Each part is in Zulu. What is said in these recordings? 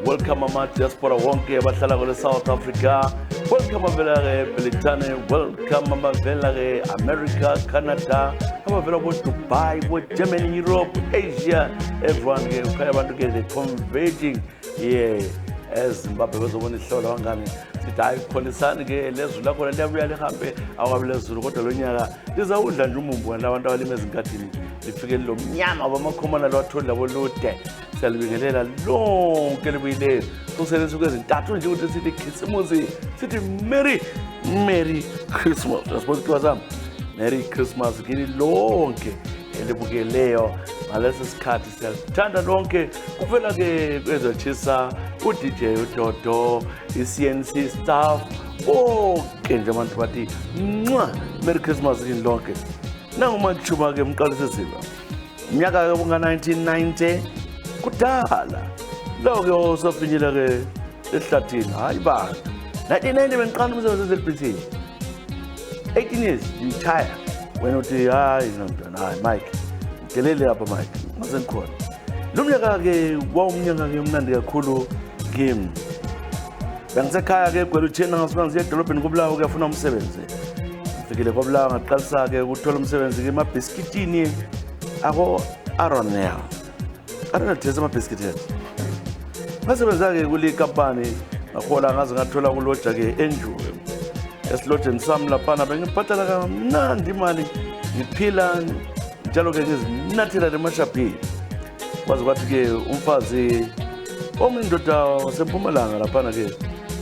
Welcome ama diaspora wonke abahlala kule South Africa. Welcome abavela Britain, welcome abavela America, Canada, abavela Dubai, Germany, Europe, Asia. Everyone ukhaya abantu ke converging here as Zimbabwe bezobona ihlola wangani. Sithi hayi khonisani ke lezulu lakho liyabuya lihambe awabelezulu kodwa lonyaka lizawudla nje umumbu labantu abalime ezinkadini lifike lomnyama abamakhomana lwatholi labo lude. Siyalibingelela lonke libuyileyo kuselensuku ezintathu nje ukuthi sithi Khisimusi sithi Merry Christmas. Yasibona ukuthi wazami Merry Christmas kini lonke elibukeleyo ngalesi sikhathi. Siyalithanda lonke kuvela ke kwezochisa uDJ uDodo iCNC staff bonke nje abantu bathi Merry Christmas kini lonke. Nanguma kuchuma ke umqalise siba umnyaka ke bunga 1990 kudala lo-ke osofinyela ke ehlathini hayi bantu 1990 bengiqala umsebenzi ezelibhithini 18 years retire wena uthi hayi nomntwana hayi Mike ngelele lapha Mike masengikhona lo mnyaka ke wawumnyaka ke umnandi kakhulu kimi bengisekhaya ke egwela uthena ngasuka ngiye edolobheni kuBulawayo kuyafuna umsebenzi ngifikile kwaBulawayo ngaqalisa ke ukuthola umsebenzi ke emabhiskitini ako Aronel tesa amabhiskithi ethu ngasebenza ke kule company ngahola ngaze ngathola kuloja ke enjule esilojeni sami laphana bengibhatala kamnandi imali ngiphila njalo ke ngizinathela lemashapini kwazi kwathi ke umfazi omundoda waseMpumalanga laphana ke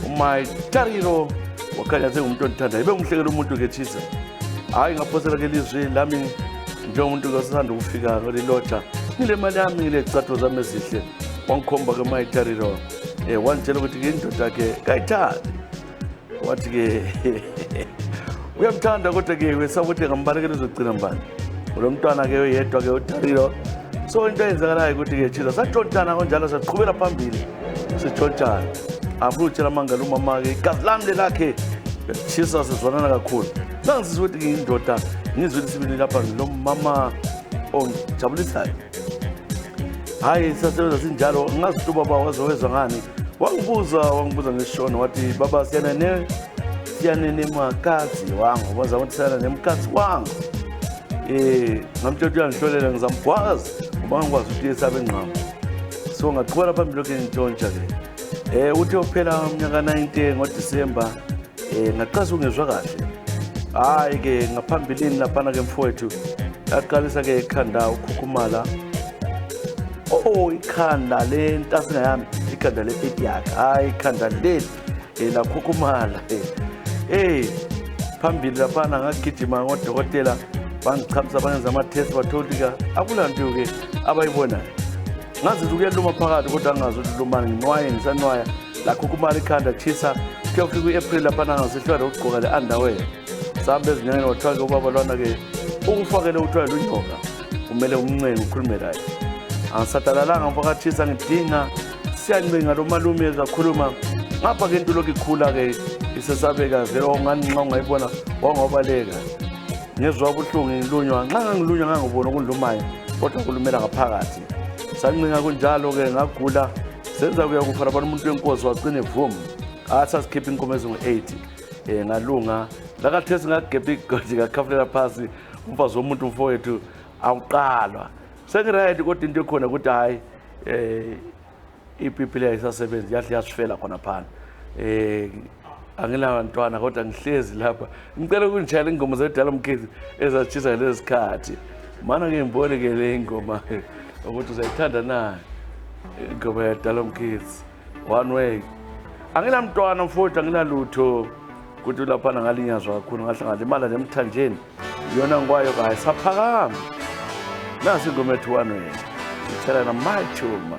uMaitariro wakhanya sengumuntu ondithanda ibe ngihlekela umuntu ke Tshisa hayi ngaphosela ke lizwi lami njengomuntu osanda ukufika kuliloja ngile mali yami ngile chatho zami ezihle wangikhomba ke Maitariro wantshela ukuthi ke indoda ke kayithandi wathi ke uyamthanda kodwa ke wesakuthi ngambalekela uzogcina mbani lo mntwana ke yedwa ke uTariro so into eyenzakalayo ukuthi ke Tshisa satshontana kanjalo saqhubela phambili sitshontana afutshela mangala umama ke igazi lami lakhe Tshisa sizwanana kakhulu sangizizwa ukuthi ke indoda ngizwe isibini lapha ngilomama onjabulisayo hayi sasebenza sinjalo ngazi ubaba wazowezwa ngani wangibuza ngeshono wathi baba siyanene makazi wangu waza ukuthi siyana nemkazi wangu ngamtshela uyangihlolela ngizamgwaza ngoba ngikwazi ukuthi yesabe ngqamo so ngaqhubela phambili ke ngintshontsha ke uthi uphela umnyaka 90 ngoDisemba ngaqasa ungezwa kahle hayi ke ngaphambilini laphana ke mfowethu yaqalisa ke ikhanda ukukhukhumala ikhanda le ntasina yami ikhanda le peti yakhe hayi ikhanda leli lakhukhumala phambili laphana ngagijima ngodokotela bangichamisa bangenza ama-test batholika akulanto ke abayibonayo ngazi ukuyaluma phakathi kodwa angazi ukuthi lumani ngisanwaya lakhukhumala ikhanda Tshisa kuyofika u-April laphana ngasehlwa lokugqoka le underwear sambe ezinyangeni wathiwa ke ubaba lwana ke ukufakele uthwala lunyoka kumele umncenga ukhulume laye angisadalalanga mfaka Tshisa ngidinga siyancenga lo malume ezakhuluma ngapha ke into lokhu ikhula ke isesabeka vele ongani nxa ungayibona wangobaleka ngezwa ubuhlungu ngilunywa nxa ngilunywa ngangibona ukulumayo kodwa kulumela ngaphakathi sancenga kunjalo ke ngagula senza kuya kufa lapha umuntu wenkosi wagcine vum asasikhipha inkomo ezingu-8 ngalunga lakathesi ngagebha igodi ngakhafulela phasi umfazi womuntu mfowethu awuqalwa sengirayedi kodwa into ekhona ukuthi hayi ipipi leyo isasebenzi yahle yasifela khona phana angilabantwana kodwa ngihlezi lapha ngicela ukunitshayela ingoma zedala mkhizi ezatshisa lezi sikhathi mana ke ngibone ke le ingoma ukuthi uzayithanda na ingoma yedala mkhizi one way angilamntwana mfowethu anginalutho ukuthi laphana ngalinyazwa kakhulu ngahlangana imali nemthanjeni yona ngwayo kayi saphakama nasi ingoma ethi one way ngitshela na Maichuma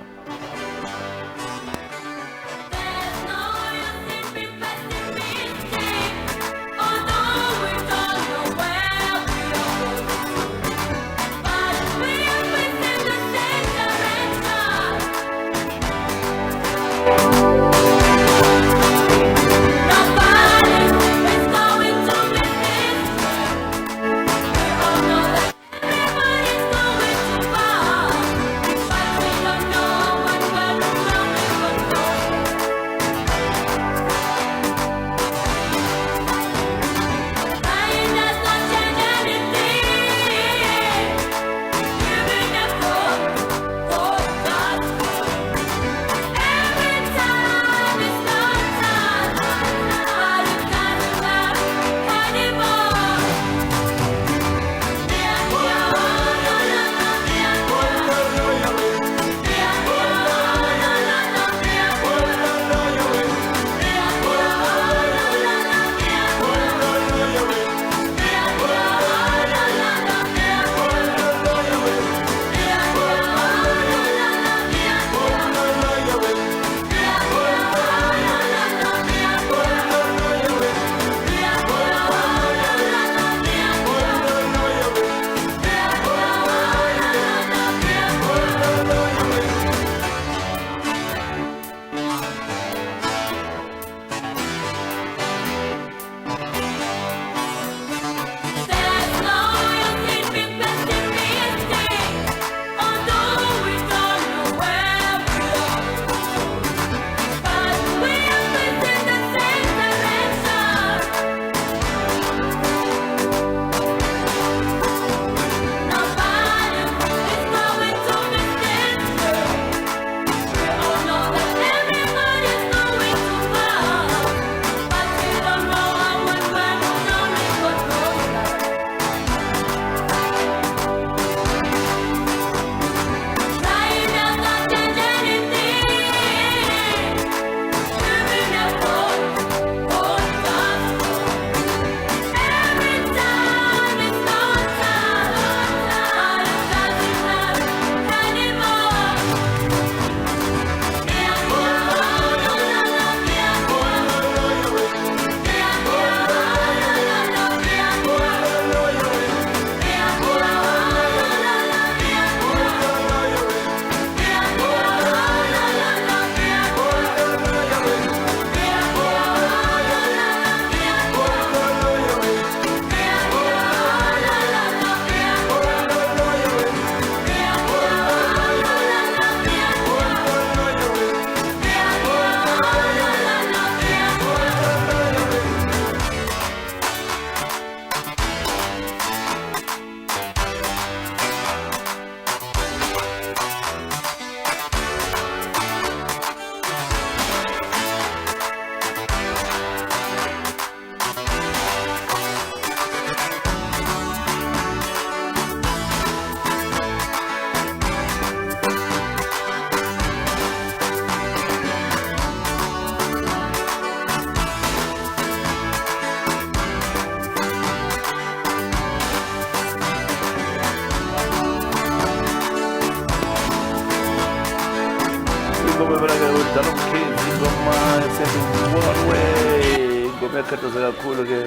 one way ngome ekhathaza kakhulu ke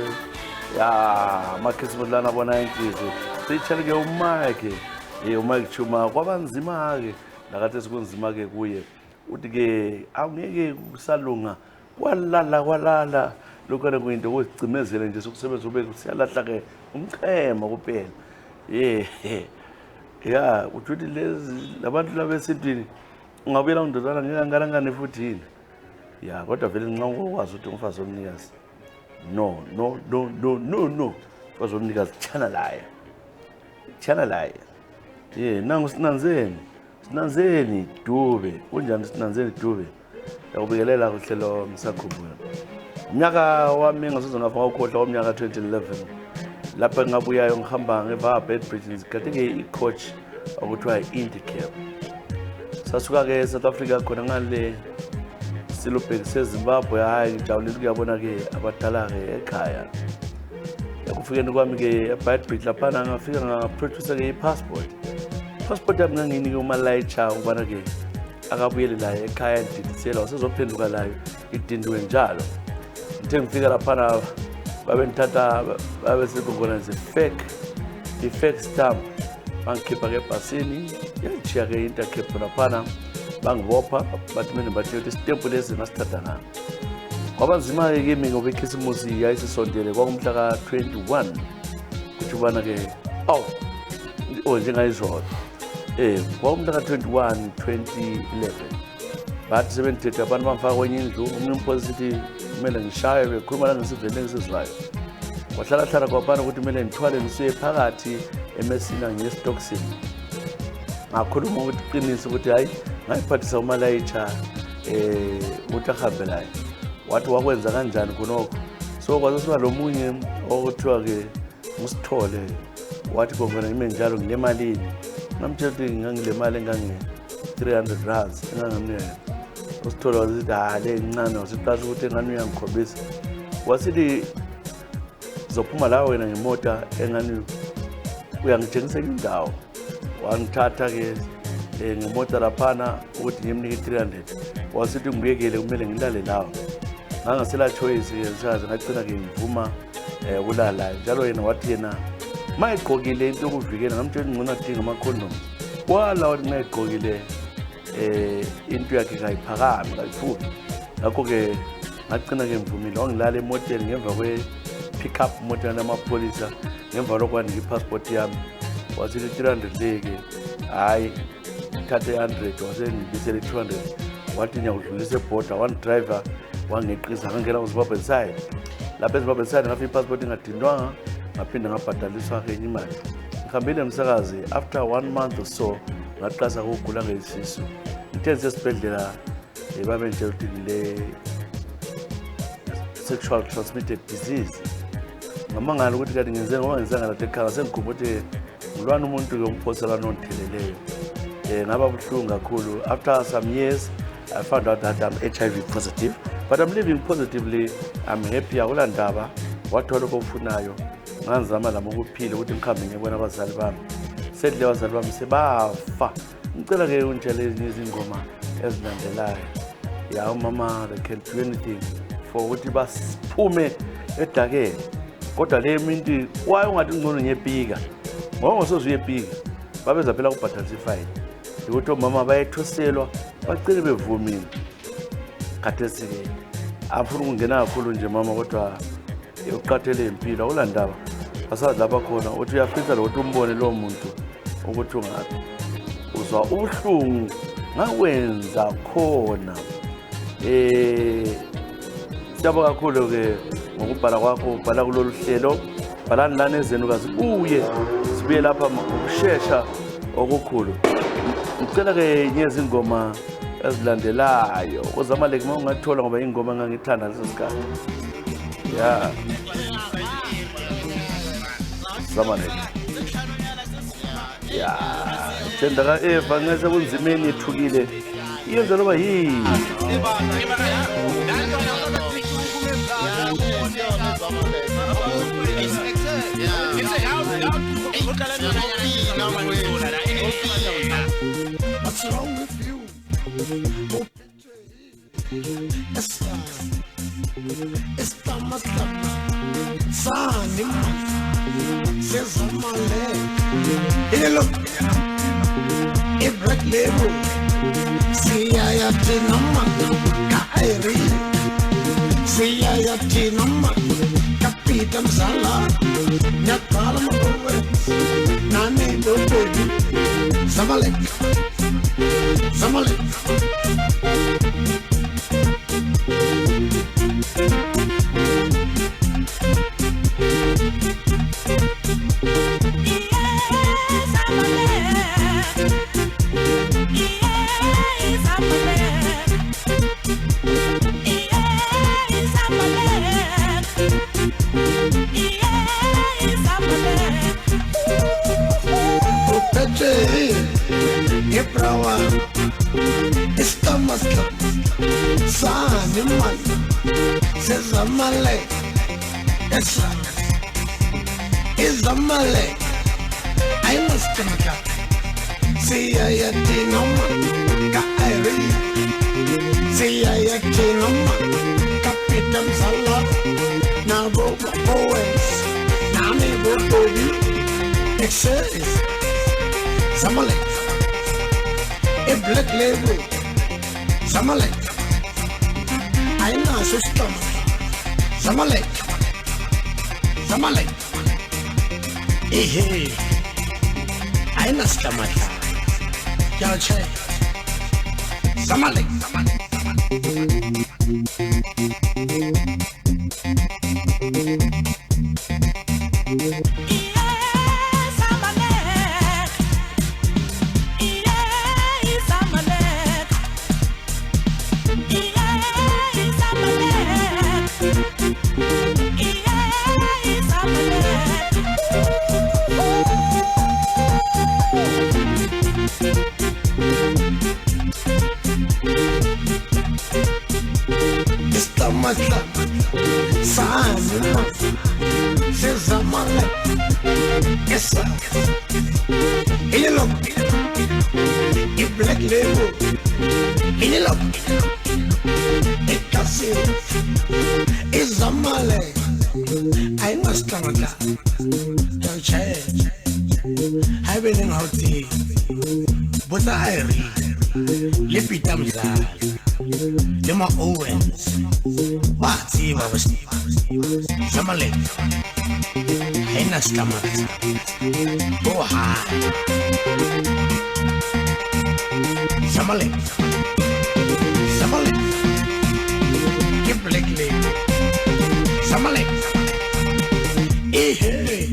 ya amakhisimusi lana bo-90s seyitshale ke uMike uMike Chuma kwabanzima ke nakathi sekunzima ke kuye uthi ke awungeke kusalunga kwalala lokho kuyinto okuzicimezela nje sokusebenza ube siyalahla ke umchema kuphela ya uthi lezi labantu labesintwini ungabuyela undodana ngekangalangane futhi yini ya kodwa vele nxa ukwazi ukuthi umfazi omnikazi no umfazi omnikazi chana laye nangu sinanzeni Dube kunjani sinanzeni Dube yakubikelela kuhlelo ngisakhumbula umnyaka wami ngasoze ngafaka ukhohlwa umnyaka 2011 lapha ngabuyayo ngihamba ngeva Bedbridge ngikade i-coach okuthiwa i-Indicap sasuka ke South Africa khona ngale silobheki seZimbabwe hayi ngijabulile ukuyabona ke abadala ke ekhaya yakufikeni kwami ke eBedbridge lapha ngafika ngaproducer ke i-passport yami nganginike uMalayicha ubana ke akabuyele la ekhaya ndidisela wasezophenduka layo idindwe njalo ngithe ngifika lapha babe nithatha babe sekubona nje fake stamp bangikhipha ke ebhasini yangishiya ke Intercape lapha bangibopha bathi mina bathi istempu lesi ngasithatha na kwabanzima ke kimi ngoba ikhisimusi yayisisondele kwakumhla ka 21 kuthi ubana ke njengayizolo kwakumhla ka 21 2011 bathi sebendithethe abantu bamfaka kwenye indlu umunye umpolisi kumele ngishaye bekhuluma langesivele engisizwayo wahlala kwaphana ukuthi kumele ngithwale ngisiye phakathi eMessina ngeStockton ngakhuluma ukuthi qinisa ukuthi hayi ngayiphathisa uMalayicha ukuthi ahambe laye wathi wakwenza kanjani khonokho so kwazisiba lomunye okuthiwa ke uSithole wathi khona ime njalo nginemalini namtshela ukuthi ngangile mali engange 300 rands engangamnene uSithole wazithi le incane wasiqasha ukuthi engani uyangikhombisa wasithi zophuma la wena ngemota engani uyangitshengisa indawo wangithatha ke ngemota laphana ukuthi ngimnike 300 wasithi ngibuyekele kumele ngilale lawo ngangasela choice ngisazi ngacina ke ngivuma kulala njalo yena wathi yena mayigqokile into yokuvikela ngamtshela ngcono adinga amakhondom wala wathi mayigqokile into yakhe kayiphakami kayifuthi ngakho ke ngacina ke ngivumile wangilala emoteni ngemva kwe pick up moto yamapolisa ngemva lokwanika ipassport yami wasithi 300 leke hayi thathe 100 wasengibisele 200 wathi nyakudlulisa eborder one driver wangeqisa ngangena kuZimbabwe side lapha eZimbabwe side ngafika ipassport ingadindwanga ngaphinda ngabhadaliswa ke imali ngihambile emsakazi after 1 month or so ngaqasa ukugula ngesisu ngithenze esibhedlela babe nje ukuthi le sexual transmitted disease ngamangala ukuthi kanti ngenze ngoba ngizanga la ekhaya sengikhumbula ukuthi ngilwana umuntu ke umphosela nonitheleleyo ngaba buhlungu kakhulu after some years I found out that I'm HIV positive but I'm living positively I'm happy akula ndaba wathola okufunayo nganzama lama ukuphila ukuthi ngikhambe ngibona abazali bami sedle abazali bami sebafa ngicela ke unjele izingoma ezilandelayo ya mama they can do anything for ukuthi basiphume edakeni kodwa le minti waye ungathi ngcono ngiyepika ngoba ngosoze uyepika babeza phela ukubhadalisa ifine ukuthi omama bayethoselwa bacele bevumile khathesi ke afuna ukungena kakhulu nje mama kodwa uqathele impilo akulandaba asazi lapha khona uthi uyafisa lo ukuthi umbone lo muntu ukuthi ungathi uzwa ubuhlungu ngakwenza khona siyabonga kakhulu ke ngokubhala kwakho ubhala kulolu hlelo bhalani lana ezenukazi uye sibuye lapha ukushesha okukhulu ngicela ke nyezi ingoma ezilandelayo uzamaleki uma ungathola ngoba ingoma engangithanda leso sikhathi ya zamaleki ya thenda ka Eva ngase kunzimeni ethukile iyenza loba yini What's wrong with you? Estamos Sani Sezamale Hello Black Label Siya Tinama Kairi Siya Tinama Kapitam Sala Nyatala Mabuwe Nani Bobi Zamalek Zamalek Estamos Saniman Sezamale Esa Izamale I must come back Siya Yatinoma Kairi Siya Yatinoma Kapitam Sala Nabo Owens Nami Bobi Excess Zamale A Black Label Zamalek Aina System Zamalek Zamalek Ehe Aina Stamata Yache Zamalek Sazima Sezamale Esa Ililo I Black Label Ililo I Kasi Izamale I must Canada Don't change I've been in Hoti Buta Airi Lipitam Zal Dema Owens Wati was Zamalek Hena Stomach Go high Zamalek Zamalek Give Black Label Zamalek Hey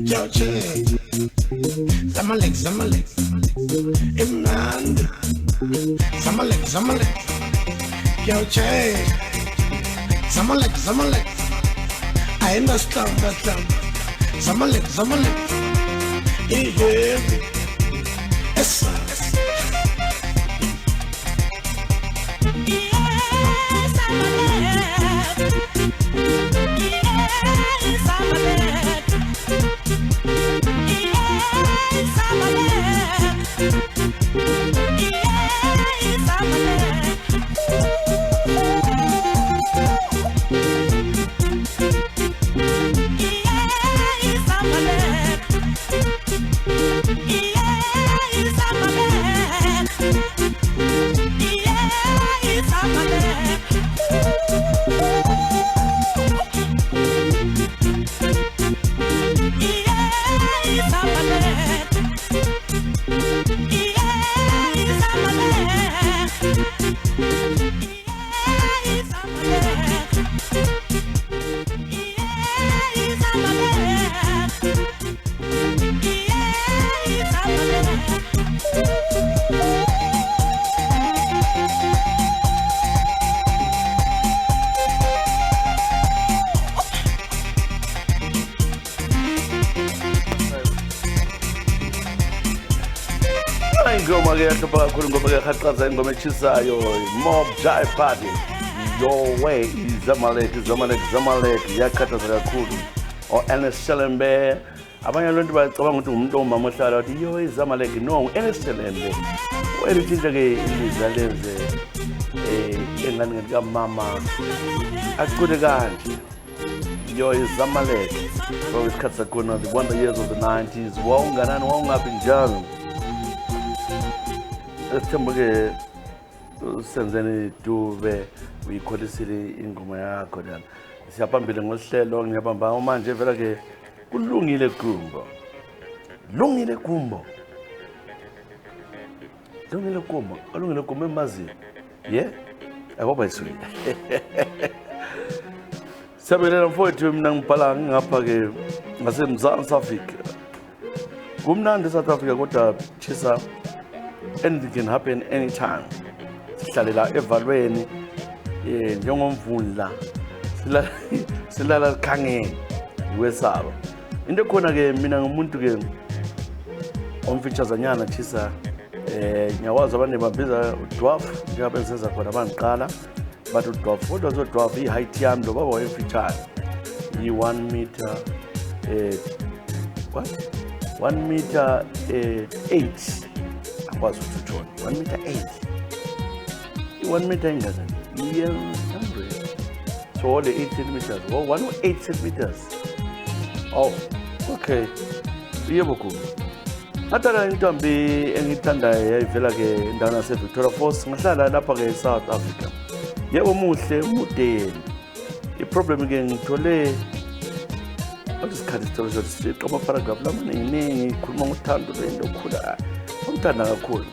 George Zamalek Zamalek Imran Zamalek Zamalek George Zamalek Zamalek I understand that Zamalek Zamalek Yes ingoma ke yahlupha kakhulu ingoma ke yaqhaqhaza ingoma echisayo Mob Jive Party Your Way Zamalek yakhathaza kakhulu o Ernest Shelembe abanye abantu bacabanga ukuthi umuntu omama ohlala wathi yo Zamalek no Ernest Shelembe welithinja ke ilizwe lenze engane likamama acule kanje. Yo iZamalek from isikhathi sakhona the wonder years of the 90s. Wawunganani wawungaphi njalo? Esithemba-ke senzeni dube uyikholisile ingoma yakho lana. Siyaphambili ngosihlelo ngiyabamba manje vela-ke kulungile Gumbo. Lungile Gumbo. Lungile Gumbo. Alungile Gumbo emazi. Yeah? Akwaba yiswe. Siyabelela mfowethu mina ngibhala ngapha-ke ngaseMzansi Afrika. Kumnandi South Africa kodwa chisa anything can happen anytime. Sihlalela evalweni njengomvundla. Silala likhangeni wesaba. Into khona-ke mina ngumuntu-ke omfeaturesanyana chisa ngiyawazi abantu babiza udwarf njengabe ngisenza khona abangiqala but udwarf kodwa zodwarf i-height yami lo baba wayefeature yi-1 meter what 1 meter 8 akwazi ukuthi utshone 1 meter 8 i-1 meter ingazani i-100 so all the 8 centimeters or 108 centimeters. Oh okay yebo kubi Nataka intombi engithandayo yayivela-ke endaweni yaseVictoria Falls ngahlala lapha-ke eSouth Africa. Yebo muhle mudeni. I-problem-ke ngithole isikhathi sithole sokuthi siqo ama-paragraph lamaningi ikhuluma ngothando lento okhula ngimthanda kakhulu.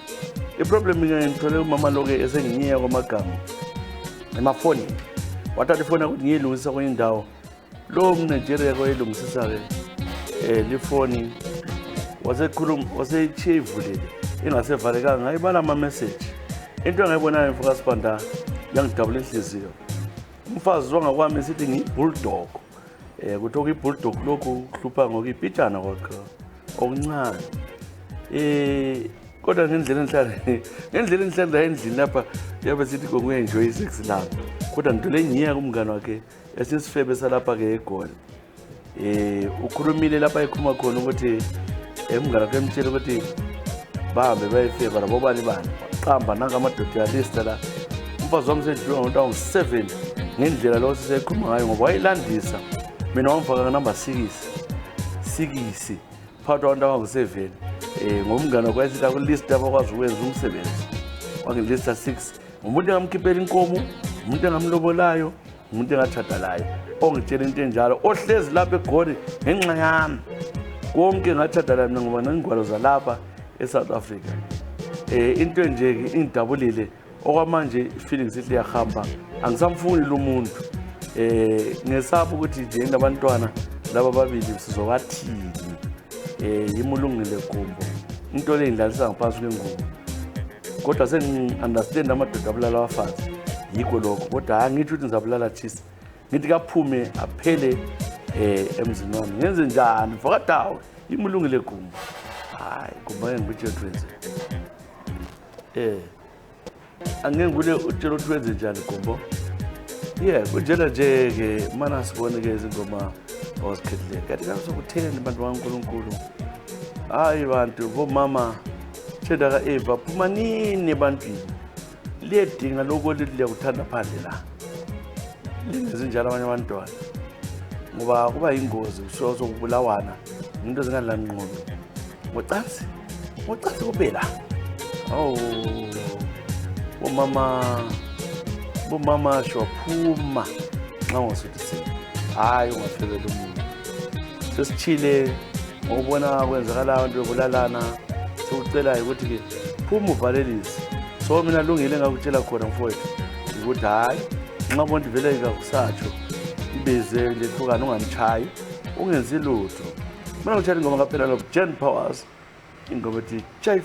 I-problem-ke ngithole umama lo-ke esenginyiya kwamagama emafonini. Wathatha ifoni ukuthi ngiyilungisa kwenye indawo. Lo mNigeria kwayilungisisa-ke lifoni wasechiye ivulile ingasevalekanga ngayibala ama-message. Into engayibonayo mfokasi Banda yangidabula inhliziyo. Umfazi wangakwami sithi ngiyi-bulldog. Kuthiwa kuyi-bulldog lokhu kuhlupha ngokuyipitshana kwakhe okuncane. Kodwa ngendlela enhlala endlini lapha yabe sithi ngokuyenjoy i-sex lapha. Kodwa ngithole ngiya kumngane wakhe esisifebe salapha-ke eGoli. Ukhulumile lapha ekhuluma khona ukuthi emngane wakhe emtshela ukuthi bahambe bayefeva labo bani qamba nangamadoda yalista la. Umfazi wami sedliwa ngo 7 ngendlela lo sisekhuluma ngayo ngoba wayilandisa mina wamfaka number 6 phakathi kwabantu abangu-7 ngomngane wakhe esithi akulista abakwazi ukwenza umsebenzi wangilista 6 umuntu engamkhiphela inkomo umuntu engamlobolayo umuntu engatshadalayo ongitshela into enjalo ohlezi lapha eGoli ngenxa yami konke ngatshadala mina ngoba nengwalo zalapha eSouth Africa. Into nje ingidabulile okwamanje feelings ithi iyahamba angisamfuni lo muntu. Ngesapho ukuthi nje nabantwana laba babili sizobathini. Yimulungile Gumbo. Into le indlalisa ngaphansi kwengubo. Kodwa sengi-understand amadoda abulala abafazi. Yikho lokho kodwa angithi ukuthi ngizabulala Chisa. Ngithi kaphume aphele emzini wami. Ngenze njani? Mfakadawo imulungile Gumbo. Hayi Gumbo ngikutshela ukuthi angeke ngule utshela ukuthi wenze njani Gumbo. Kunjena nje-ke mana sibone-ke izingoma ozikhethile kanti kasokutheni bantu bakaNkulunkulu. Hayi bantu bomama thenda ka-Eva phuma nini ebantwini liyedinga lokho liyakuthanda phandle la lingezinjalo abanye abantwana ngoba kuba yingozi sokubulawana into ezingala ngqondo ngocansi kubela. Bomama shwaphuma nxa ngosuthi hayi ungafebela umuntu sesichile ngokubona kwenzakala abantu bebulalana sokucela ukuthi-ke phuma uvalelise. So mina lungile ngakutshela khona mfowethu ukuthi hayi nxa bonke vele kakusatsho ibeze nje hlukana ungamtshayi ungenzi lutho. Mina ngitshela ingoma kaphela lo Jen Powers ingoma ethi Chief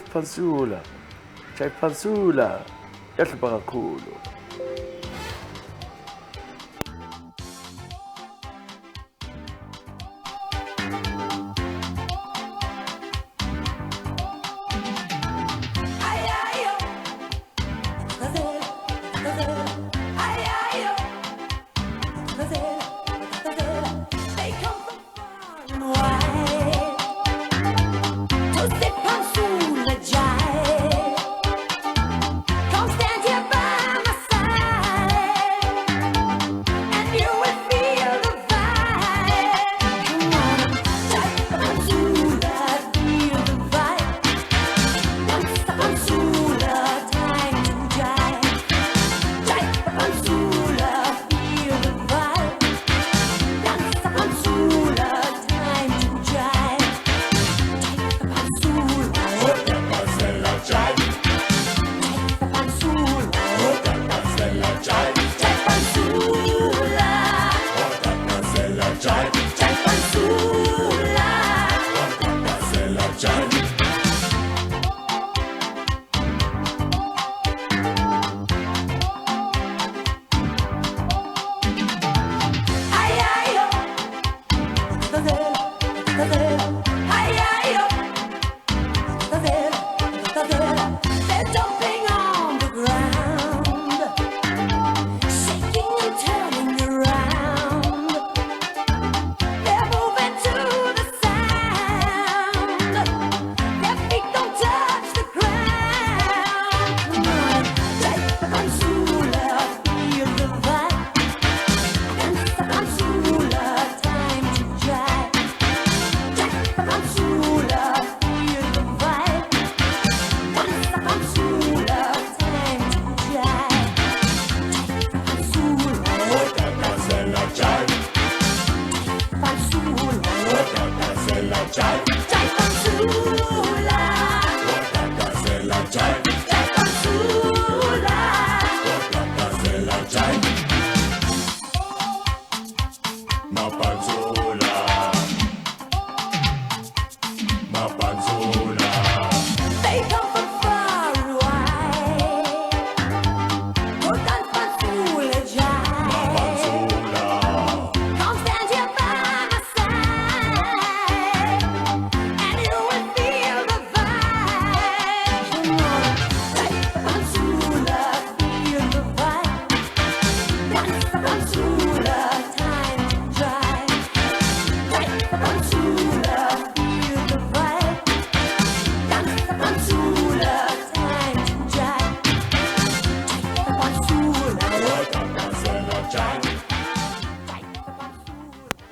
Pansula yahlupha kakhulu. Come stand here by my side.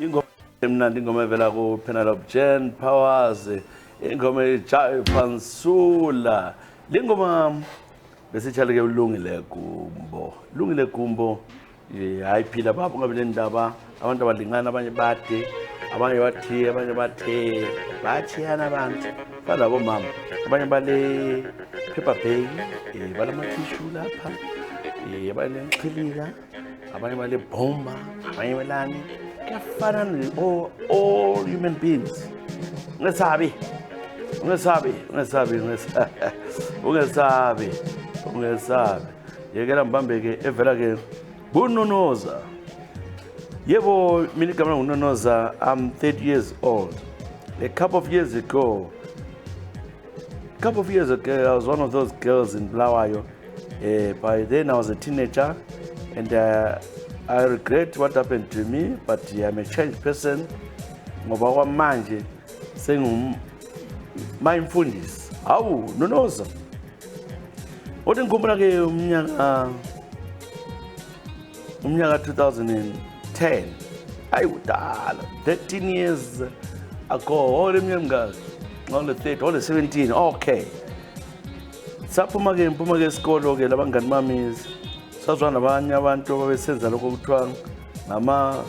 ingoma emnandi, ingoma evela ku Penelope Jen Powers, ingoma eJai Pansula. Le ngoma besitshaleke ulungile Gumbo hayiphila babo ngabe le ndaba, abantu abalingana, abanye bade, abanye bathiye, abanye bathe bathiyana abantu balabo mama, abanye bale Peppa Pig, balamatishu lapha, abanye nqhilika, abanye bale bomba, abanye belani. Kuyafana all human beings. Ungesabi yekela mbambeke evela ke bunonoza. Yebo mina igama ngunonoza. I'm 30 years old. A couple of years ago I was one of those girls in Bulawayo. By then I was a teenager, and I regret what happened to me, but I'm a changed person. Ngoba kwamanje mindfulness. Awu nonoza. Othi ngikhumbula ke umnyaka 2010. Ayi udala. 13 years ago. Ole mnyaka ngale 30, ole 17. Okay. Saphuma ke isikolo ke labangani bami sazwana nabanye abantu babesenza lokho kuthiwa ngama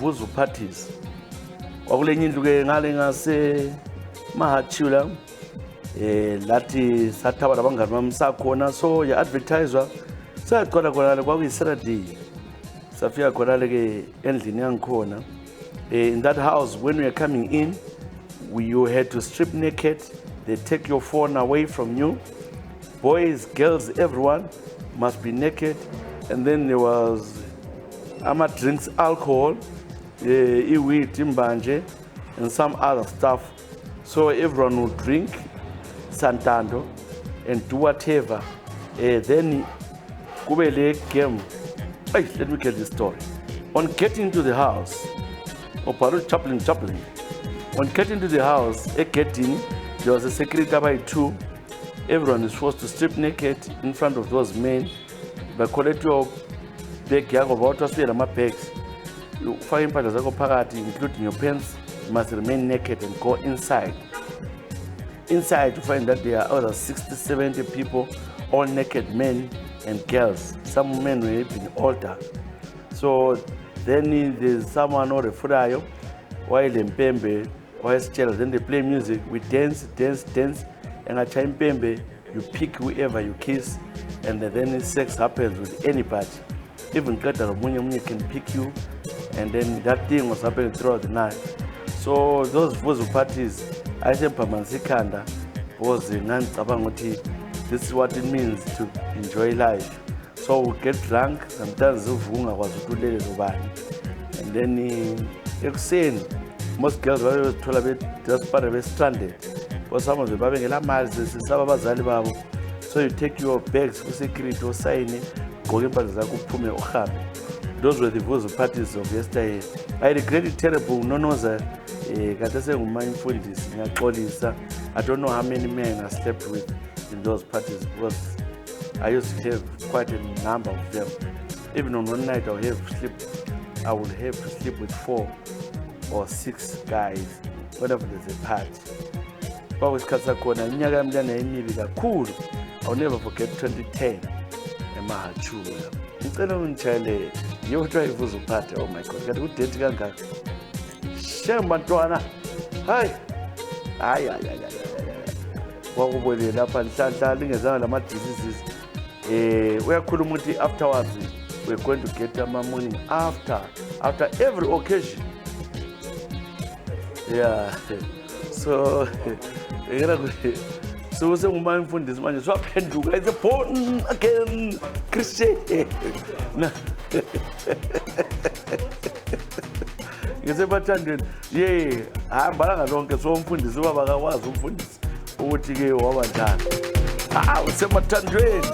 vuzu parties. Kwakulenye indlu ke ngale ngase Mahachula, lathi sathaba labangani bami sakhona, so ya advertiser sakhona khona kwakuyi Saturday. Safika khona ke endlini yangikhona. In that house, when we are coming in, you had to strip naked. They take your phone away from you. Boys, girls, everyone must be naked. And then there was drinks, alcohol, iwheat, imbanje, and some other stuff. So everyone would drink Santando and do whatever. Then kubele game. Let me get this story. On getting to the house, chaplain. On getting to the house, there was a security by 2. Everyone is forced to strip naked in front of those men. But collect your bag about us my bags. You find part of the including your pants. You must remain naked and go inside. Inside, you find that there are other 60-70 people, all naked men and girls. Some men were even older. So then there's someone or a furayo, while in Pembe, while still, then they play music. We dance, and at time Pembe, you pick whoever you kiss, and then sex happens with anybody. Even Kataramunya can pick you, and then that thing was happening throughout the night. So those Vuzu parties, I said Pamansikanda was this is what it means to enjoy life. So we get drunk, sometimes and then most girls were told a bit just part of it stranded. For some of the Babangela miles, so you take your bags for security or sign it, going back to those were the Vuzu parties of yesterday. I regret it terrible, mindfulness. I don't know how many men I slept with in those parties because I used to have quite a number of them. Even on one night I would have to sleep with 4 or 6 guys whenever there's a party. Always I'll never forget 2010 in Mahachula. You try to party. Oh my God, who did Ganga? Shembantwana. Hi. Ay. What will you up and starting as all the diseases? We are Kurumuti afterwards. We're going to get them morning after every occasion. Yeah. So some mindfulness man swap and do guys important again. Christian. Ngesebathandweni hambana ngalonke somfundisi ubabakawazi umfundisi ukuthi ke wabanjani usemathandweni.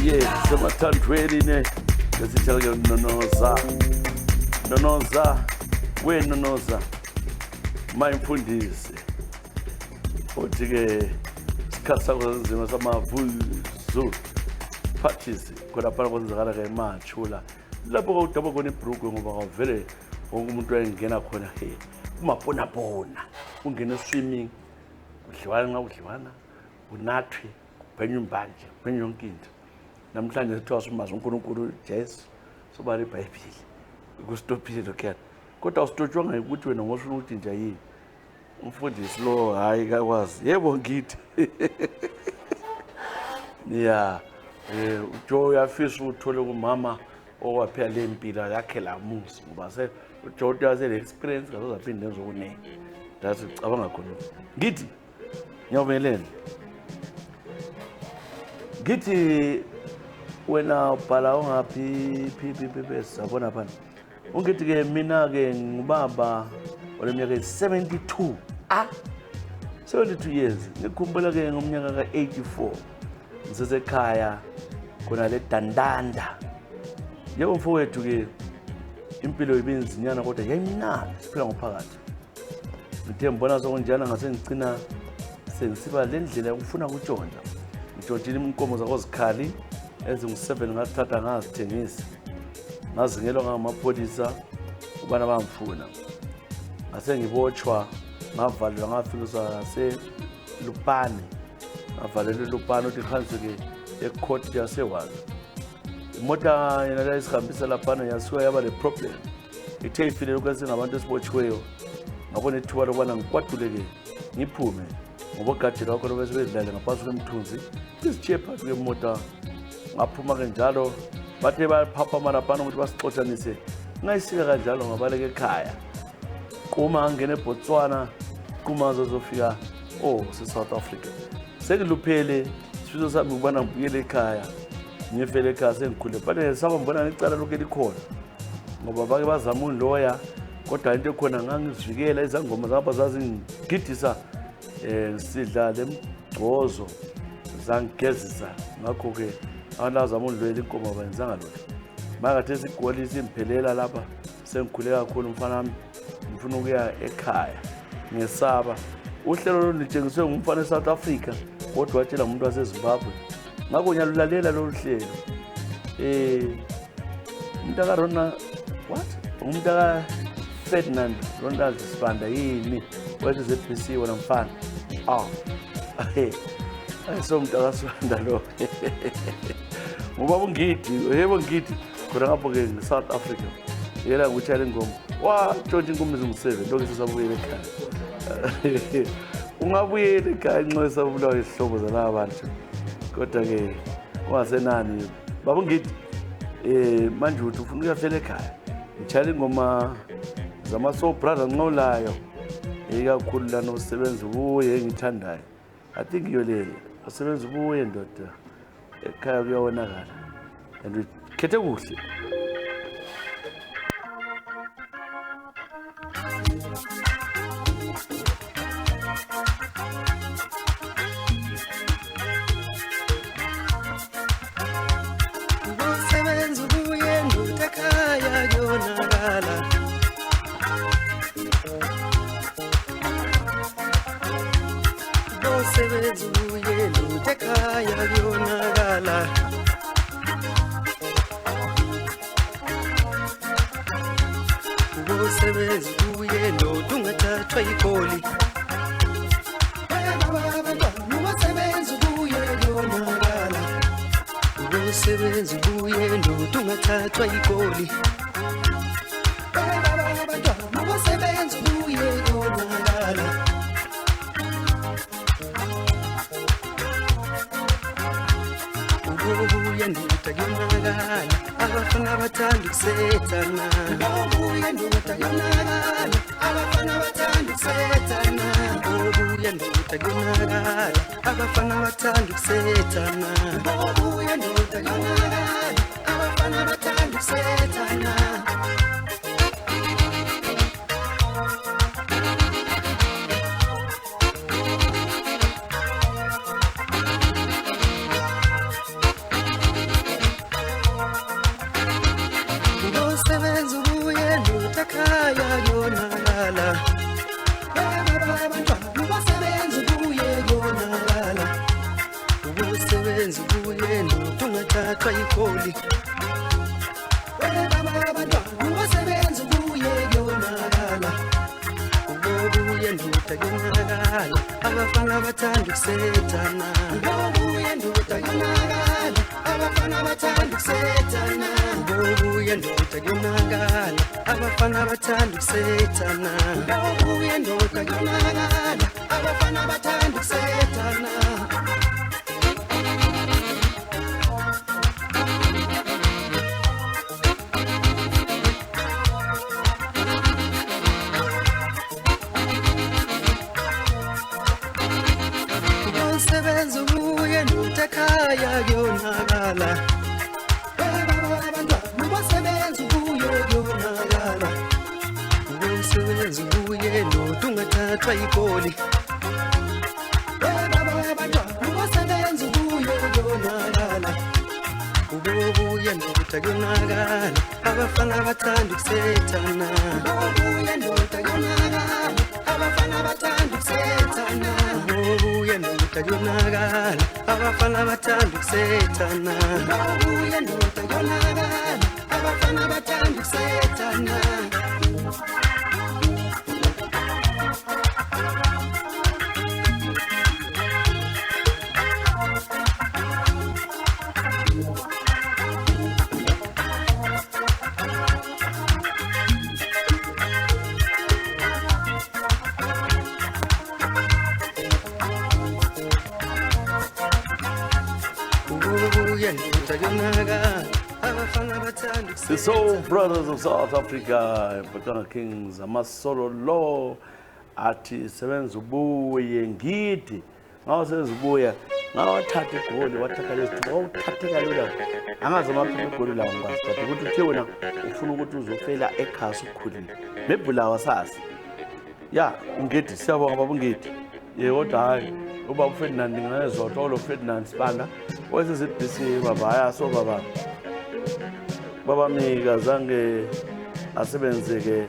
yeah. Semathandweni ne. Lesitshela ke Nonoza. Nonoza. Mayimfundisi. Uthi ke isikhathi sakho senzima samavuzu. Practice khona phana kwenzakala ke mathula. Lapho kodaba khona ibhrugwe ngoba kavele wonke umuntu ayengena khona he. Umabona. Ungena swimming. Udliwana. Unathwe. Bhenye umbanje, bhenye yonke into. Namhlanje sithiwa simazi uNkulunkulu Jesu sobala iBhayibheli. Ukustopile lokuyana. Kodwa usitotshwanga ukuthi wena ngosho ukuthi nje yini. Umfundisi lo hayi kakwazi. Yebo ngithi. Yeah. uJoe uyafisa uthole kumama owaphela lempilo yakhe lamusi ngoba uJoe uyase le experience kazozaphinde ngezokuningi. That's ucabanga khona. Ngithi ngiyabelena. Ngithi wena ubhala ungaphi sabona phana. Ungithi ke mina ke ngubaba oleminyaka 72. 72 years. Ngikhumbula ke ngomnyaka ka84. Ngisesekhaya khona le Dandanda. Yebo mfowethu ke impilo ibinzinyana kodwa yayimnandi siphila ngophakathi. Ngithe mbona sokunjana ngase ngicina sengisiba lendlela yokufuna ukutshontsha. Ngitshontshile inkomo zakozikhali ezingu7 ngathatha ngazithengisa. Ngazingelwa ngamapholisa ubana bangifuna. Ngase ngibotshwa ngavalelwa ngafikiswa Lupane. Ngavalelwe Lupane uthi khansi ke ecourt yasewazi. Imota yena la isihambisa lapha yasuka yaba le problem. Ithe ifile lokase ngabantu esibotshiweyo. Ngabona ithuba lokubana ngikwaduleke ngiphume ngoba gadi lakho bese bedlala ngaphansi kwemthunzi isichiye phakathi kwemota ngaphuma ke njalo bathe baphapha malapana ukuthi basixotshanise ngayisika kanjalo ngabaleke ekhaya quma ngene eBotswana quma zozofika se-South Africa sekuluphele sifiso sami ukubana ngibuyele ekhaya ngiyefele ekhaya sengikhule but saba ngibona icala lokho likhona ngoba bake bazama unloya kodwa into ekhona ngangizivikela izangoma zaba zazingidisa sidla lemgcozo zangigezisa ngakho ke abazama undlwela inkomo bayenzanga lokho makathi sigoli simphelela lapha sengikhule kakhulu umfana wami ngifuna ukuya ekhaya ngesaba uhlelo lolitshengiswe ngumfana eSouth Africa kodwa watshela umuntu waseZimbabwe ngakho nyalulalela lo hlelo umntaka Rona umntaka Ferdinand Ronald Sibanda yini wathi ZBC wona mfana ayisomntaka Sibanda lo ngoba yebo ngithi khona ngapho ke South Africa yela ngutshela ingoma watshontsha inkomo ezingu7 lokho sisabuyela ekhaya ungabuyela ekhaya inxesa ubulawa isihlobo zalaba bantu kodwa ke ungasenani baba ngithi manje uthi ufuna ukuyafela ekhaya ngitshela ingoma zama-Soul Brothers nqolayo ikakhulu lana usebenza ubuye engithandayo I think yolele usebenza ubuye ndoda ekhaya kuyawonakala and ukhethe kuhle usebenza ubuye ndoda ekhaya kuyonakala usebenza ubuye ndoda ekhaya kuyonakala usebenza ubuye ndoda ungathathwa igoli usebenza ubuye kuyonakala usebenza ubuye ndoda ungathathwa igoli usebenza ubuye kuyonakala ubuye ndoda kuyonakala abafana bathanda ukusethana ubuye ndoda kuyonakala abafana bathanda ukusethana ubuye ndoda kuyonakala abafana bathanda ukusethana ubuye ndoda kuyonakala abafana bathanda ukusethana ungathathwa yikoli Ungasebenza ubuye kuyonakala ubuye ndoda yonakala abafana bathanda ukusethana ubuye ndoda yonakala abafana bathanda ukusethana ubuye ndoda yonakala abafana bathanda ukusethana ubuye ndoda yonakala abafana bathanda ukusethana usebenza ubuye ndoda ekhaya kuyonakala Ungasebenza ubuye kuyonakala usebenza ubuye ndoda ungathathwa yikoli Ungasebenza ubuye kuyonakala ubuye ndoda yonakala abafana bathanda ukusethana ubuye ndoda yonakala abafana bathanda ukusethana ubuye ndoda yonakala abafana bathanda ukusethana ubuye ndoda yonakala abafana bathanda ukusethana ubuye ndoda yonakala abafana bathanda The Soul Brothers of South Africa, Bacana Kings, amasolo lo athi sebenza ubuye ngithi ngawusenza ubuya ngawathatha igoli wathatha lesithuba wawuthathe kalula angazi amaphupho igoli lawo ngazi but ukuthi uthe wena ufuna ukuthi uzofela ekhaya ukukhulile mebulawa sasi ya ngithi siyabonga baba ngithi kodwa hayi ubaba uFerdinand ngayezotha lo Ferdinand Sibanda wesezibhisi baba haya so baba mika zange asebenzeke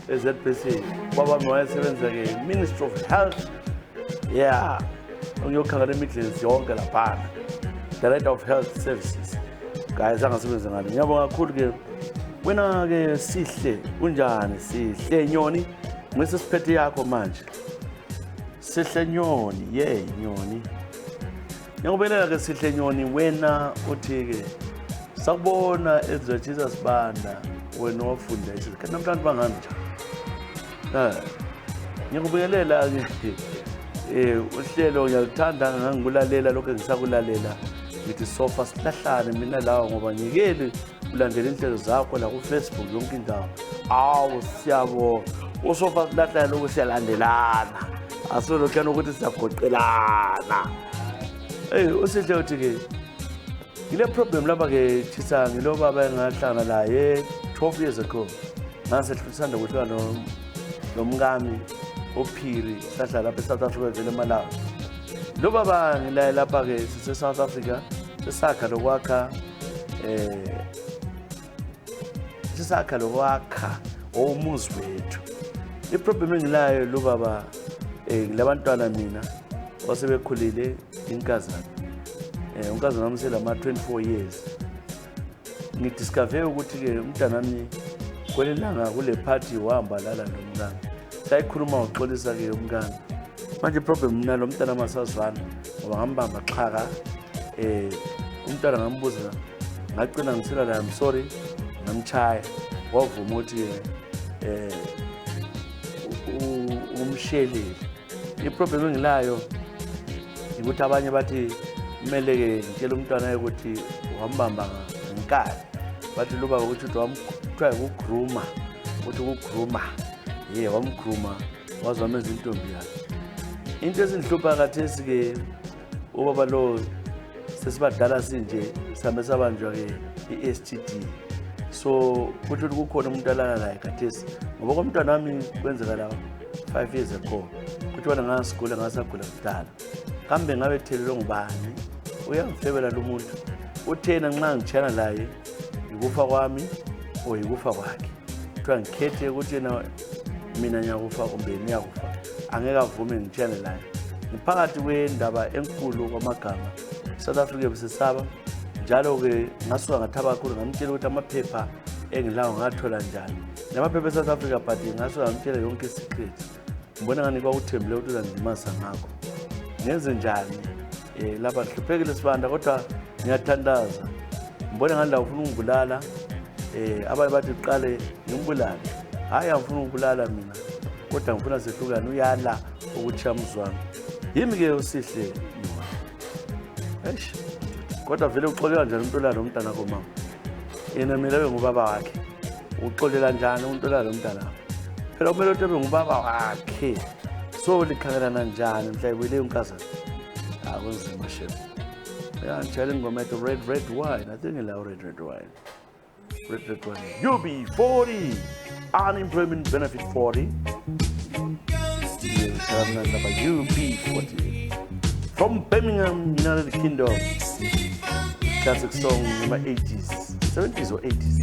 eZBC baba wayesebenzeke Ministry of Health yeah ngiyokhangela imidlens yonke lapha Director of Health Services guys angasebenza ngalo ngiyabonga kakhulu ke wena ke sihle unjani sihle nyoni ngise siphethe yakho manje sihle nyoni nyoni ngiyabonela ke sihle nyoni wena uthi ke sakubona ezwe Jesus Banda wena wafunda kanti namhlanje bangani njani ngikubuyelela ke uhlelo ngiyalithanda ngangikulalela lokho engisakulalela ngithi sofa sihlahlane mina lawo ngoba ngikeli ulandela inhlelo zakho la ku Facebook yonke indawo awu siyabo usofa sihlahlane lokho siyalandelana asolo kana ukuthi siyagoqelana usihle uthi ke ile problem lapha ke Thisa ngilo baba engahlangana laye 12 years ago ngasehlusanda kuhlwa nomngami ophiri sahlala lapha eSouth Africa vele eMalawi lo baba ngilaye lapha ke sise South Africa sisakha lokwakha umuzi wethu iproblem engilayo lo baba labantwana mina wasebekhulile inkazana unkazana wami selama 24 years ngidiscover ukuthi ke umntanami kwelelanga kule party wahamba lala nomngane sayikhuluma uxolisa ke umngane manje problem mina lo mntana masazwana ngoba ngambamba xhaka umntana ngambuza ngacina ngisela la I'm sorry ngamchaya wavuma ukuthi umsheleli iproblem engilayo ukuthi abanye bathi kumele ke ngitshela umntwana ukuthi wambamba ngenkani bathi luba ukuthi wamthwa ukugruma ukuthi ukugruma wamgruma wazamenza intombi yakhe into esinhlupha kathesi ke ubaba lo sesibadala sinje same sabanjwa ke iSTD so kuthi kukhona umuntu alala naye kathesi ngoba komntwana wami kwenzeka la 5 years ago kuthi wena ngasigula ngasagula kudala kambe ngabe thelelwe ngubani uyangifebela lo muntu uthena nxa ngitshana laye ukufa kwami oyikufa kwakhe kuthiwa ngikhethe ukuthi yena mina ngiyakufa kumbe niyakufa angeke avume ngitshane laye ngiphakathi kwendaba enkulu kwamagama South Africa besesaba njalo-ke ngasuka ngathaba kakhulu ngamtshela ukuthi amaphepha engilawo ngathola njani namaphepha eSouth Africa but ngasuka ngamtshela yonke isecret ngibona ngani kwakuthembile ukuthi uzandimasa ngakho ngenze njani lapha ngihluphekile Sibanda kodwa ngiyathandaza ngibona ngani la ufuna ungibulala abanye bathi uqale ngimbulale hayi angifuna ukubulala mina kodwa ngifuna sehlukane uyala ukuthi yamzwami yimi-ke usihle eish kodwa vele uxolela njani uNtolala nomntana komama yena mina abe ngubaba wakhe uxolela njani uNtolala nomntana phela kumele ukuthi abe ngubaba wakhe so likhangelana njani mhla ibuyele unkazana akunzima chef ngitshela ingoma ethi red wine I think ilawo red wine red wine UB40 unemployment benefit 40 number UB40 from Birmingham, United Kingdom. Classic song number 80s, 70s or 80s.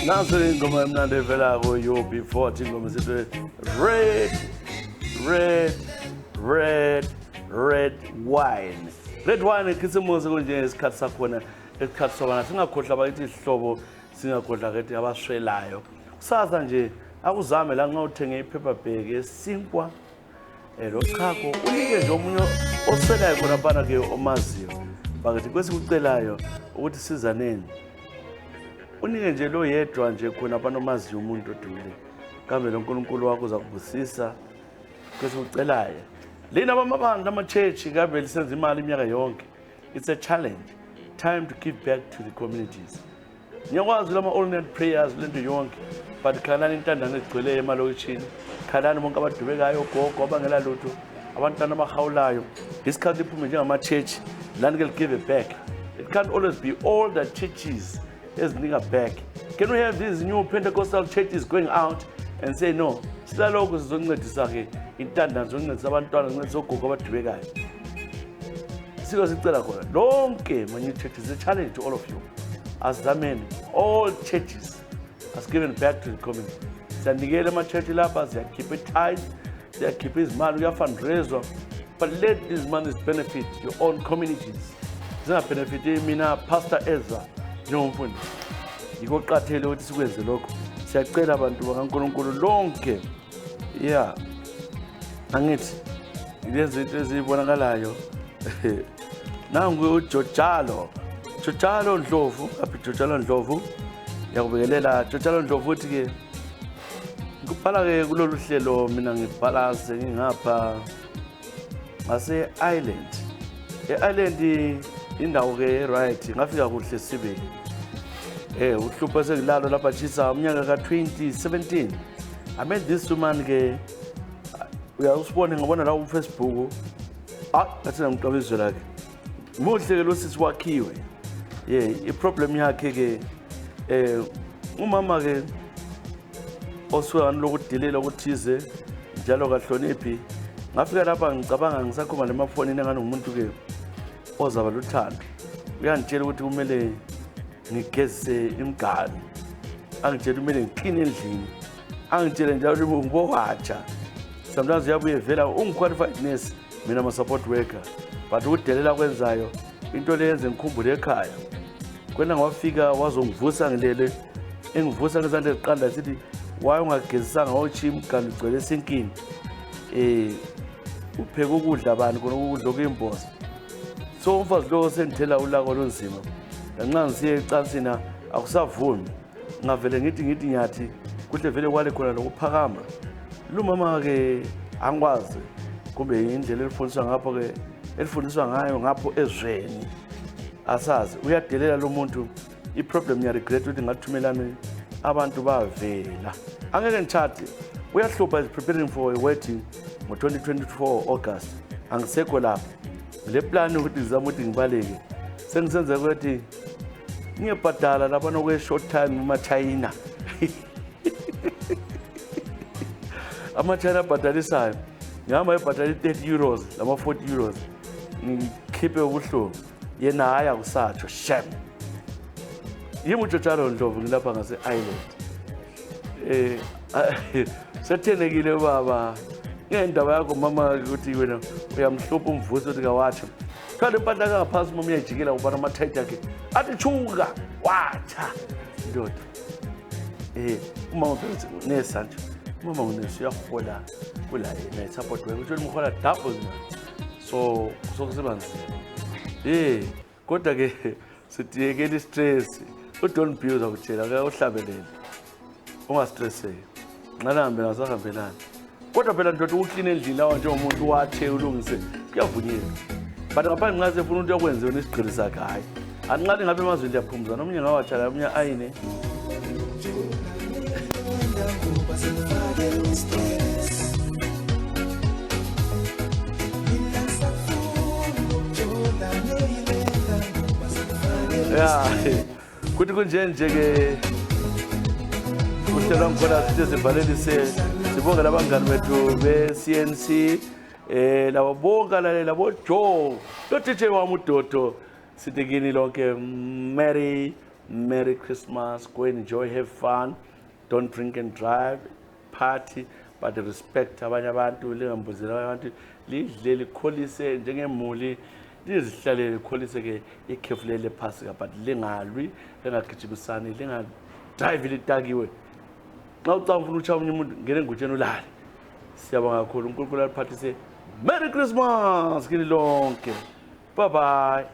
Nansi ingoma emnandi evela ku UB40 ingoma sithi red wine. Red wine ikisimuzi kunje isikhathi sakhona esikhathi sobana singakhohlwa bayithi ihlobo singakhohlwa kethi abashwelayo. Kusaza nje akuzame la nxa uthenge ipaper bag esinkwa lo chako unike nje omunye oselayo khona bana ke omaziyo bakithi kwesikucelayo ukuthi sizaneni unike nje lo yedwa nje khona banomaziyo umuntu odumile kambe lo nkulunkulu wakho uzakubusisa kwesikucelayo lina bamabandla ama-church kambe lisenza imali iminyaka yonke. It's a challenge, time to give back to the communities. Ngiyakwazi lama all night prayers lento yonke but khalani intandane egcwele emalokishini, khalani bonke abadubekayo ogogo abangela lutho abantwana abahawulayo isikhathi iphume njengama-church lani ke give it back. It can't always be all the churches ezinika back. Can we have these new Pentecostal churches going out and say no, silalokho sizoncedisa ke intandane zoncedisa abantwana zoncedisa ogogo abadubekayo siko sicela khona lonke manye churches. It's a challenge to all of you. As the men, all churches has given back to the community. Sandigele ama-church lapha, they keep it tight, they keep his man, we have fundraiser, but let these monies benefit your own communities. Zina benefit mina, Pastor Ezra, njengomfundi yiko qathele ukuthi sikwenze lokho. Siyacela abantu bakaNkulunkulu lonke angithi lezi zinto ezibonakalayo nangu uJojalo Ndlovu aphi Jojalo Ndlovu yakubekelela Jojalo Ndlovu uthi ke ngibhala ke kulolu hlelo mina ngibhala sengingapha ngase Island e-Island indawo ke right ngafika kuhle sibe uhlupho sengilalo lapha chisa umnyaka ka2017 I met this woman ke uyasibona ngibona la uFacebook ngathi ngimqabizwe lakhe muhle ke lo sisi wakhiwe i-problem yakhe ke umama ke oswani lokudilela ukuthize njalo kahloniphi ngafika lapha ngicabanga ngisakhoma lemafonini engani umuntu ke ozaba luthando uyangitshela ukuthi kumele ngigeze imgani angitshela kumele ngiclean endlini angitshela njalo ukuthi ngibowatsha sometimes uyabuye vela ungiqualified nurse mina ama support worker but ukudelela kwenzayo into leyenze ngikhumbule ekhaya kwena ngwafika wazongivusa ngilele engivusa ngezandla eziqanda sithi waye ungagezisanga ochimu kanti ugcwele esinkini upheka ukudla abantu khona ukudla okuyimboza so umfazi lo sengithela ulako lonzima ngenxa ngisiye ecansini akusavumi ngavele ngithi nyathi kuhle vele kwale khona lokuphakama lo mama ke angikwazi kube indlela elifundiswa ngapho ke elifundiswa ngayo ngapho ezweni asazi uyadelela lo muntu iproblem ya regret ukuthi ngathumelana abantu bavela angeke ngithathe uyahlupha is preparing for a wedding ngo2024 August angisekho lapho le plan ukuthi ngizama ukuthi ngibaleke sengisenze ukuthi ngiyebhadala labana kwe short time eMachina amaChina abhadalisayo ngihamba ebhadala €30 lama €40 ngikhiphe ubuhlungu yena haya kusatsho shem yimi uJojalo Ndlovu ngilapha ngase Island sethenekile baba ngendaba yakho mama ukuthi wena uyamhlupha umvuzo ukuthi kawatsha kanti impahla ngaphansi mama uyajikela ubona amathayithi akhe athi chuka watsha ndoda uma uthi nesanje mama unesi uyahola kula yena support work uthi umhola double so kusebanzima kodwa ke sithiyekela istress uDon Buse akutshela ke uhlabelele ungastresseki nqalambe ngasahambelana kodwa phela ndoda uclean endlini lawa njengomuntu wathe ulungise kuyavunyelwa but ngaphandle nxa sefuna ukuthi yakwenze wena isigqili sakhe hayi anqali ngabe emazweni liyaphumza nomunye ngawatshala omunye ayine kuthi kunjenje ke uhlelo ngikhona sithi sivalelise sibonga labangani bethu be-CNC labo bonke labo Joe lo DJ wami uDodo sithi kini lonke Merry Christmas, go and enjoy, have fun, don't drink and drive, party but respect abanye abantu lingambuzela abantu lidle likholise njengemuli lizihlale likholise ke ikhefulele phasika but lingalwi lingagijimisani linga drive litakiwe xa ucamfuna ucha umunye umuntu ngene ngutsheni ulale siyabonga kakhulu uNkulunkulu aliphathise Merry Christmas kini lonke bye bye.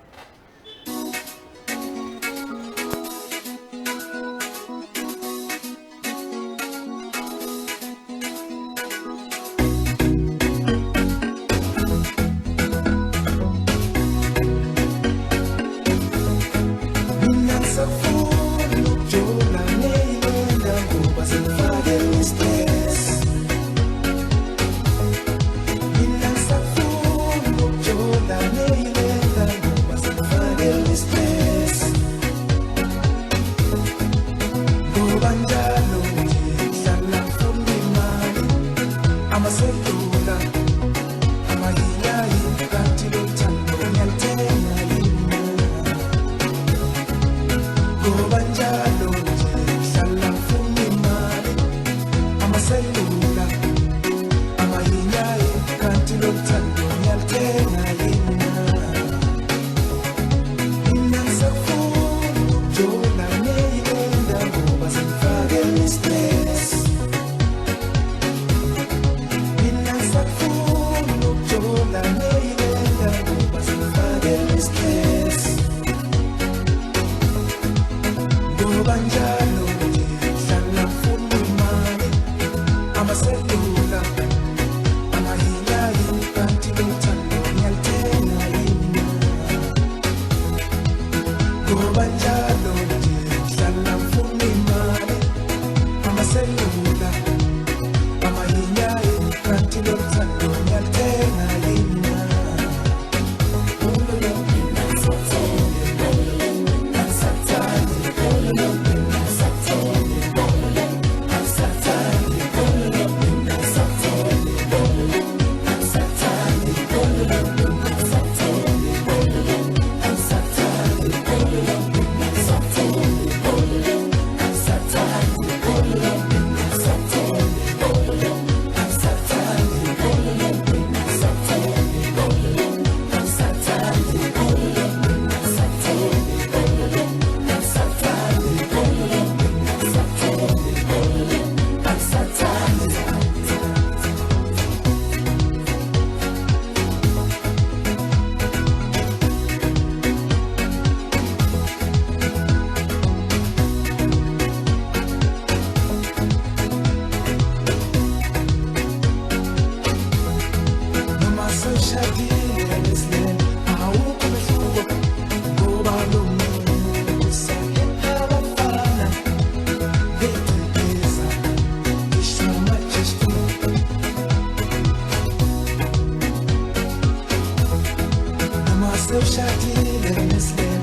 Ngijabulile ngesilele